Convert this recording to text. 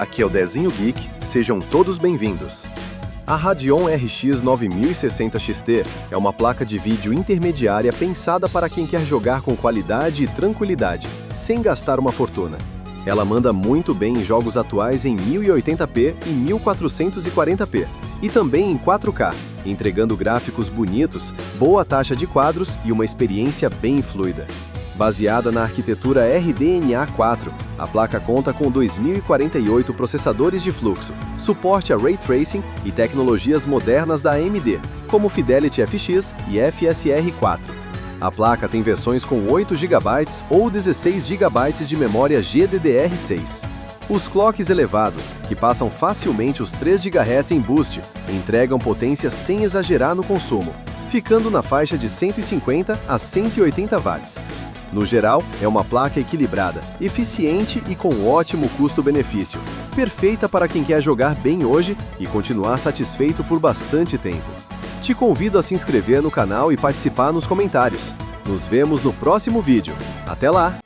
aqui é o Dezinho Geek, sejam todos bem-vindos. A Radeon RX 9060 XT é uma placa de vídeo intermediária pensada para quem quer jogar com qualidade e tranquilidade, sem gastar uma fortuna. Ela manda muito bem em jogos atuais em 1080p e 1440p, e também em 4K, entregando gráficos bonitos, boa taxa de quadros e uma experiência bem fluida. Baseada na arquitetura RDNA 4, a placa conta com 2048 processadores de fluxo, suporte a Ray Tracing e tecnologias modernas da AMD, como Fidelity FX e FSR 4. A placa tem versões com 8 GB ou 16 GB de memória GDDR6. Os clocks elevados, que passam facilmente os 3 GHz em boost, entregam potência sem exagerar no consumo, ficando na faixa de 150 a 180 watts. No geral, é uma placa equilibrada, eficiente e com ótimo custo-benefício, perfeita para quem quer jogar bem hoje e continuar satisfeito por bastante tempo. Te convido a se inscrever no canal e participar nos comentários. Nos vemos no próximo vídeo. Até lá!